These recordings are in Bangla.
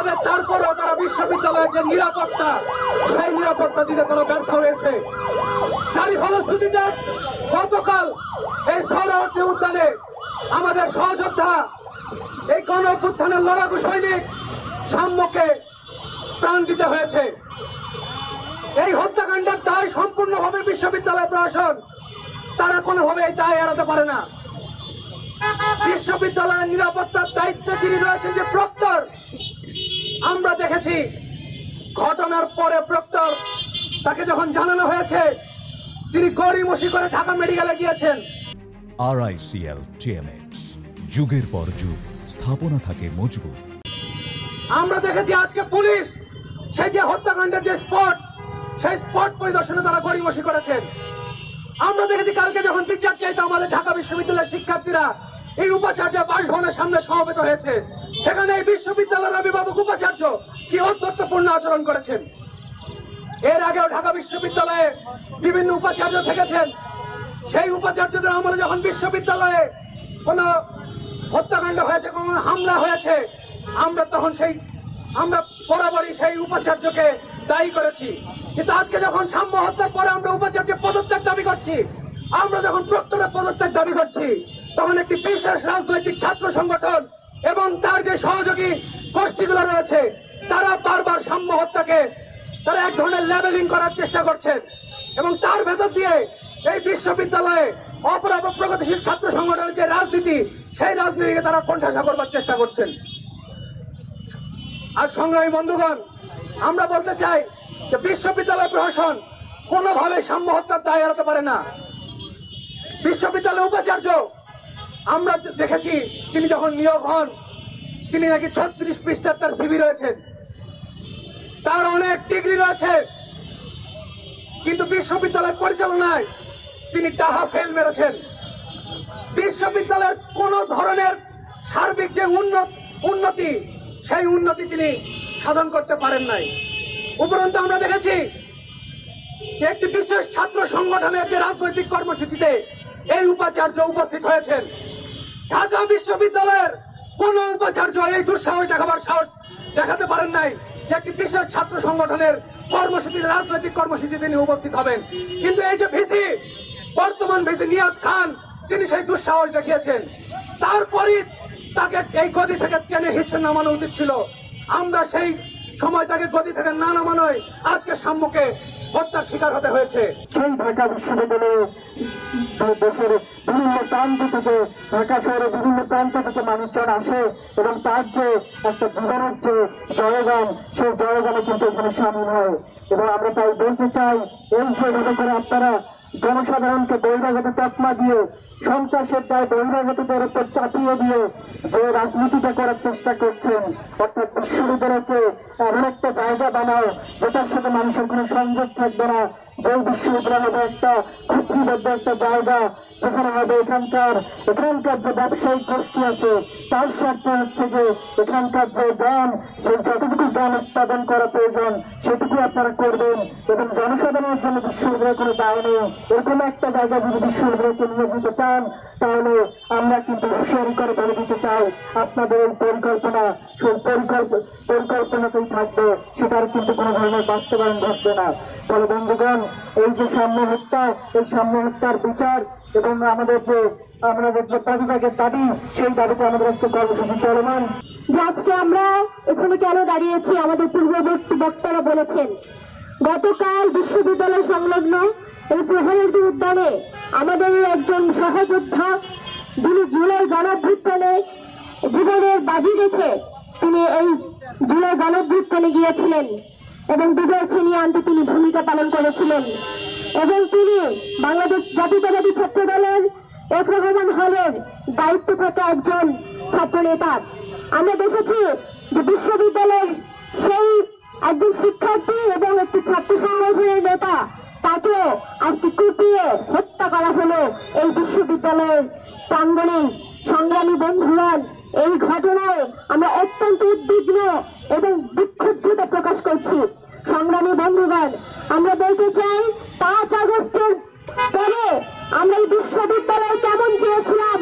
তাদের তারপরেও তারা বিশ্ববিদ্যালয়ের যে নিরাপত্তা, সেই নিরাপত্তা দিতে তারা ব্যর্থ হয়েছে। যারই ফলশ্রুতিতে গতকাল এই সোহরাওয়ার্দী উদ্যানে আমাদের সহযোদ্ধা, এই গণ অভ্যুত্থানের লড়াকু সৈনিক সাম্যকে প্রাণ দিতে হয়েছে। এই হত্যাকাণ্ডের দায় সম্পূর্ণভাবে বিশ্ববিদ্যালয় প্রশাসন, তারা কোনোভাবে এই দায় এড়াতে পারে না। বিশ্ববিদ্যালয়ের নিরাপত্তার দায়িত্বে যিনি রয়েছেন যে প্রক্টর, আমরা দেখেছি ঘটনার পরে প্রক্টর তাকে যখন জানানো হয়েছে তিনি গড়িমসি করে ঢাকা মেডিকেলে গিয়েছেন। RICL TMX, যুগের পর যুগ স্থাপনা থাকে মজবুত। আমরা দেখেছি আজকে পুলিশ সেই যে হত্যাকাণ্ডের যে স্পট, সেই স্পট পরিদর্শনে তারা গড়িমসি করেছেন। আমরা দেখেছি কালকে যখন বিচার চাইতে আমাদের ঢাকা বিশ্ববিদ্যালয়ের শিক্ষার্থীরা এই উপাচার্য বাসভবনের সামনে সমবেত হয়েছে, সেখানে এই বিশ্ববিদ্যালয়ের অভিভাবক উপাচার্য কি অত্যন্তপূর্ণ আচরণ করেছেন। এর আগেও ঢাকা বিশ্ববিদ্যালয়ে বিভিন্ন উপাচার্য থেকেছেন। সেই উপাচার্যদের আমলে যখন বিশ্ববিদ্যালয়ে কোনো হত্যাকাণ্ড হয়েছে, কোনো হামলা হয়েছে, আমরা বরাবরই সেই উপাচার্যকে দায়ী করেছি। কিন্তু আজকে যখন সাম্য হত্যার পরে আমরা উপাচার্যের পদত্যাগ দাবি করছি, আমরা যখন প্রক্টরের পদত্যাগ দাবি করছি, তখন একটি বিশেষ রাজনৈতিক ছাত্র সংগঠন এবং তার যে সহযোগী গোষ্ঠীগুলো রয়েছে, তারা বারবার সাম্য হত্যাকে তারা এক ধরনের লেবেলিং করার চেষ্টা করছেন এবং তার ভেতর দিয়ে এই বিশ্ববিদ্যালয়ে অপরাপর প্রগতিশীল ছাত্র সংগঠনের যে রাজনীতি, সেই রাজনীতিকে তারা কোণঠাসা করবার চেষ্টা করছেন। আর সংগ্রামী বন্ধুগণ, আমরা বলতে চাই যে বিশ্ববিদ্যালয় প্রশাসন কোনোভাবে সাম্য হত্যার দায় এড়াতে পারে না। বিশ্ববিদ্যালয় উপাচার্য আমরা দেখেছি তিনি যখন নিয়োগ হন, তিনি নাকি 36 পৃষ্ঠার তার সিভি রয়েছেন, তার অনেক ডিগ্রি রয়েছে, কিন্তু বিশ্ববিদ্যালয় পরিচালনায় তিনি টাহা ফেল মেরেছেন। বিশ্ববিদ্যালয়ের কোন ধরনের সার্বিক যে উন্নতি, সেই উন্নতি তিনি সাধন করতে পারেন নাই। উপরন্তু আমরা দেখেছি যে একটি বিশেষ ছাত্র সংগঠনের যে রাজনৈতিক কর্মসূচিতে এই উপাচার্য উপস্থিত হয়েছেন। ঢাকা বিশ্ববিদ্যালয়ের কোন উপাচার্য এই দুঃসাহস দেখাতে পারেন নাই যে একটি বিশেষ ছাত্র সংগঠনের কর্মসূচিতে, রাজনৈতিক কর্মসূচি তিনি উপস্থিত হবেন। কিন্তু এই যে ভিসি, বর্তমান ভিসি নিয়াজ খান, তিনি সেই দুঃসাহস দেখিয়েছেন। তারপরই তাকে এই গদি থেকে টেনে হিসেবে নামানো উচিত ছিল। আমরা সেই সময় তাকে গদি থেকে না নামানোয় আজকে সাম্যকে হত্যার শিকার হতে হয়েছে। সেই ঢাকা বিশ্ববিদ্যালয়ে দেশের বিভিন্ন প্রান্ত থেকে, ঢাকা শহরের বিভিন্ন প্রান্ত থেকে মানুষজন আসে এবং তার যে একটা জীবনের যে জয়গান, সেই জয়গানে কিন্তু এখানে সামিল হয়। এবং আমরা তাই বলতে চাই, এই যেভাবে করে আপনারা জনসাধারণকে বহিরাগত তকমা দিয়ে, সন্ত্রাসের দায় বহিরাগতদের উপর চাপিয়ে দিয়ে যে রাজনীতিটা করার চেষ্টা করছেন, অর্থাৎ বিশ্ববিদ্যালয়কে এমন একটা জায়গা বানাও যেটার সাথে মানুষের কোনো সংযোগ থাকবে না, যে বিশ্ববিদ্যালয় হবে একটা খুঁটিবদ্ধ একটা জায়গা, যেখানে হবে এখানকার যে ব্যবসায়িক গোষ্ঠী আছে তার স্বার্থ হচ্ছে যে এখানকার যে জ্ঞান, সেই যতটুকু জ্ঞান উৎপাদন করা প্রয়োজন সেটুকু আপনারা করবেন এবং জনসাধারণের জন্য বিশ্ববিদ্যালয় কোনো দায় নেই। এরকম একটা জায়গা যদি বিশ্ববিদ্যালয়কে নিয়ে যেতে চান, তাহলে আমরা কিন্তু হুঁশিয়ারি করে বলে দিতে চাই, আপনাদের এই পরিকল্পনা সেই পরিকল্পনাতেই থাকবে, সেটার কিন্তু কোনো ধরনের বাস্তবায়ন ঘটবে না। ফলে বন্ধুগণ, এই যে সাম্য হত্যা, এই সাম্য হত্যার বিচার এবং আমাদের যে পদত্যাগের দাবি, সেই দাবিতে আমাদের আজকে কর্মসূচি চলমান। যে আজকে আমরা এখানে কেন দাঁড়িয়েছি, আমাদের পূর্ববর্তী বক্তারা বলেছেন, গতকাল বিশ্ববিদ্যালয় সংলগ্ন এই সোহরাওয়ার্দী উদ্যানে আমাদের একজন সহযোদ্ধা, যিনি জুলাই গণঅভ্যুত্থানে জীবনের বাজি রেখে তিনি এই জুলাই গণঅভ্যুত্থানে গিয়েছিলেন এবং বিজয় ছিনিয়ে আনতে তিনি ভূমিকা পালন করেছিলেন এবং তিনি বাংলাদেশ জাতীয়তাবাদী ছাত্র দলের এফ রহমান হলের দায়িত্ব থাকা একজন ছাত্র নেতা। আমরা দেখেছি যে বিশ্ববিদ্যালয়ের সেই একজন শিক্ষার্থী এবং একটি ছাত্র সংগঠনের নেতা, তাকেও আজকে কুপিয়ে হত্যা করা হলো এই বিশ্ববিদ্যালয়ের প্রাঙ্গণে। সংগ্রামী বন্ধুগণ, এই ঘটনায় আমরা অত্যন্ত উদ্বিগ্ন এবং বিক্ষুব্ধতা প্রকাশ করছি। সংগ্রামী বন্ধুগণ, আমরা বলতে চাই, 5 আগস্টের পরে আমরা এই বিশ্ববিদ্যালয় কেমন চেয়েছিলাম,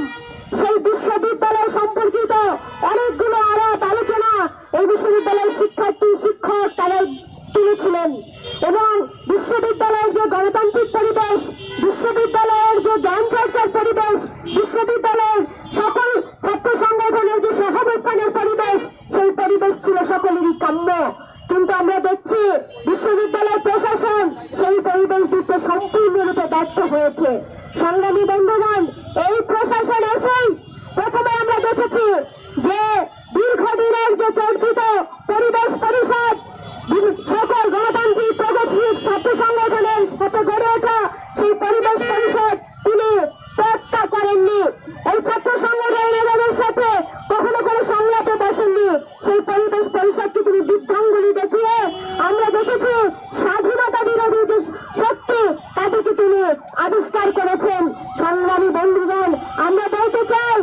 সেই বিশ্ববিদ্যালয় সম্পর্কিত অনেকগুলো আলাপ আলোচনা এই বিশ্ববিদ্যালয়ের সাম্য, কিন্তু আমরা দেখছি বিশ্ববিদ্যালয় প্রশাসন সেই পরিবেশ দিতে সম্পূর্ণরূপে ব্যর্থ হয়েছে। সংগ্রামী বন্ধুগণ, এই প্রশাসন এসেই প্রথমে আমরা দেখেছি যে দীর্ঘদিনের যে চর্চিত পরিবেশ পরিষদ, সকল গণতান্ত্রিক প্রগতিশীল ছাত্র সংগঠনের সাথে গড়ে ওঠা সেই পরিবেশ পরিষদ তিনি প্রত্যাখ্যান করেননি। এই ছাত্র সংগঠনের সাথে কখনো কোনো সংলাপে বসেননি। সেই পরিবেশ পরিষদকে তিনি বৃদ্ধাঙ্গুলি দেখিয়ে আমরা দেখেছি স্বাধীনতা বিরোধী যে শক্তি তাদেরকে তিনি আবিষ্কার করেছেন। সংগ্রামী বন্ধুগণ, আমরা বলতে চাই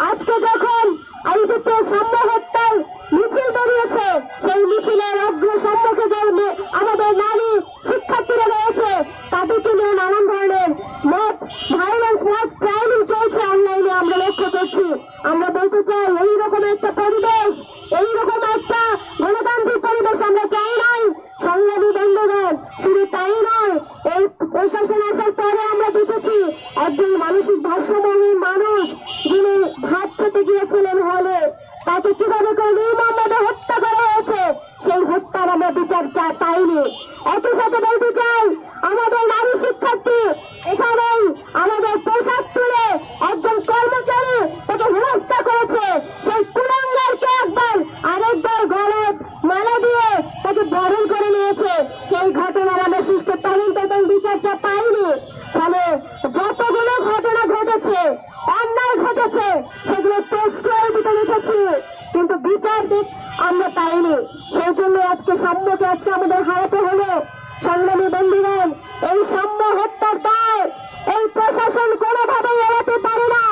আজকে যখন আয়োজিত সাম্য হত্যার মিছিল বেরিয়েছে, সেই মিছিলের সম্মুখে যে আমাদের নারী শিক্ষার্থীরা রয়েছে তাদেরকে নিয়ে নানান ধরনের মত ভায়োলেন্স মত ট্রায়ালিং চলছে অনলাইনে আমরা লক্ষ্য করছি। আমরা বলতে চাই এইরকম একটা পরিবেশ, এইরকম একটা গণতান্ত্রিক পরিবেশ আমরা চাই নাই। সংগ্রামী বন্ধুগণ, শুধু তাই নয়, এই প্রশাসন আসার পরে আমরা দেখেছি একজন মানসিক ভারসাম্যহীন মানুষ যিনি ভাত খেতে গিয়েছিলেন হলে তাকে কিভাবে করে নির্মমভাবে হত্যা করা হয়েছে, সেই হত্যার আমরা বিচার পাইনি। একই সাথে বলতে চাই আমাদের নারী শিক্ষার্থী এখানেই আমাদের পোশাক তুলে একজন কর্মচারী তাকে হেনস্থা করেছে, সেই কুলাঙ্গারকে একবার আরেকবার গলায় মালা দিয়ে তাকে বরণ করে নিয়েছে। সেই ঘটনার আমরা সুষ্ঠু তদন্ত এবং বিচারটা পাইনি। ফলে যতগুলো ঘটনা ঘটেছে, অন্যায় ঘটেছে, সেগুলো প্রশ্রয় দিতে লিখেছি, কিন্তু বিচার আমরা পাইনি। সেই জন্য আজকে সাম্যকে আজকে আমাদের হারাতে হলো। সংগ্রামী বন্ধুগণ, এই সাম্য হত্যার দায় এই প্রশাসন কোনোভাবেই এড়াতে পারে না।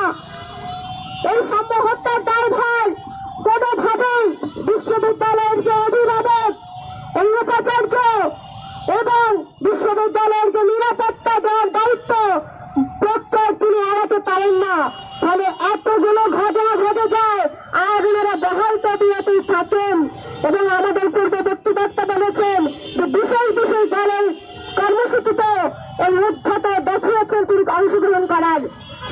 এই সাম্য হত্যার দায়ভার কোনোভাবেই বিশ্ববিদ্যালয়ের যে অভিভাবক, এই উপাচার্য এবং বিশ্ববিদ্যালয়ের যে নিরাপত্তা দেওয়ার দায়িত্ব প্রত্যেক তিনি এড়াতে পারেন না। ফলে এতগুলো ঘটনা ঘটে যায় আর ওনারা বহাল তবিয়তেই থাকেন। এবং আমাদের পূর্ববর্তী বক্তা বলেছেন যে বিশেষ বিশেষ দলের কর্মসূচিতে এই উদ্ধতা দেখিয়েছেন তিনি অংশগ্রহণ করার।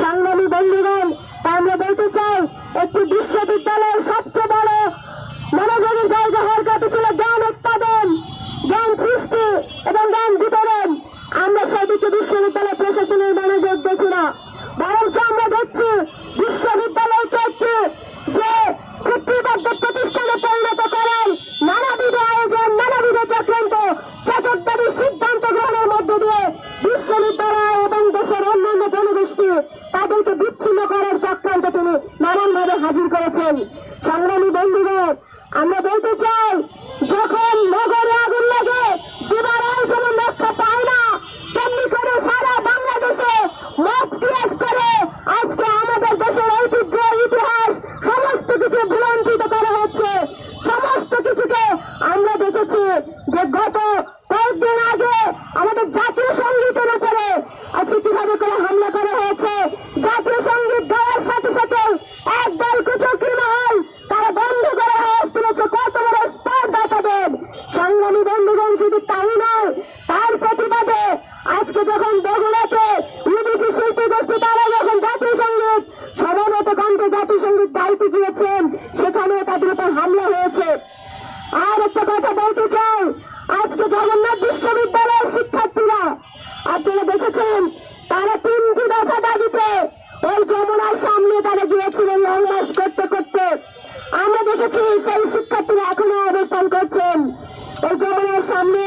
সংগ্রামী বন্ধুগণ, তা আমরা বলতে চাই একটি বিশ্ববিদ্যালয়ের সবচেয়ে বড় মনোযোগের জায়গা হওয়ার কথা ছিল জ্ঞান উৎপাদন, জ্ঞান সৃষ্টি এবং জ্ঞান বিতরণ। আমরা সেদিকে বিশ্ববিদ্যালয় প্রশাসনের মনোযোগ দেখি না, বরঞ্চ আমরা দেখছি বিশ্ববিদ্যালয়কে একটি যে চুক্তিবদ্ধ প্রতিষ্ঠানে পরিণত করেন নানাবিধ আয়োজন, নানাবিধ চক্রান্ত, চটকদারি সিদ্ধান্ত গ্রহণের মধ্য দিয়ে বিশ্ববিদ্যালয় এবং দেশের অন্যান্য জনগোষ্ঠী তাদেরকে বিচ্ছিন্ন করার চক্রান্ত তিনি নানানভাবে হাজির করেছেন। সংগ্রামী বন্ধুগণ, আমরা বলতে চাই যখন নগরে আগুন লাগে দিবারাই যেমন রক্ষা পায় না, তেমনি করে সারা বাংলাদেশে মত ক্রিয়েট করে আজকে আমাদের দেশের ঐতিহ্য, ইতিহাস সমস্ত কিছু বিলম্বিত করা হচ্ছে। সমস্ত কিছুকে আমরা দেখেছি যে গত কয়েকদিন আগে আমাদের জাতীয় সঙ্গীতের উপরে আজকে কিভাবে করে হামলা করা হয়েছে। জাতীয় সঙ্গীত গাওয়ার সাথে সাথে একদল কুচক্রী মহল তারা বন্ধ করে আওয়াজ তুলেছে, কত বড় স্পর্ধা তাদের। সংগ্রামী বন্ধুগণ, শুধু তাই নয়, তার প্রতিবাদে আজকে যখন বগুড়াতে বিদেশি শিল্পী গোষ্ঠী তারা যখন জাতীয় সঙ্গীত সমবেত কণ্ঠে জাতীয় সঙ্গীত গাইতে গিয়েছেন সেখানেও তাদের উপর হামলা হয়েছে। আর একটা কথা বলতে চাই, আজকে জগন্নাথ বিশ্ববিদ্যালয়ের শিক্ষার্থীরা আপনারা দেখেছেন তারা 3টি দফা দাবিতে ওই যমুনার সামনে তারা গিয়েছিলেন লং মার্চ করতে করতে। আমরা দেখেছি সেই শিক্ষার্থীরা এখনো অবস্থান করছেন ওই যমুনার সামনে।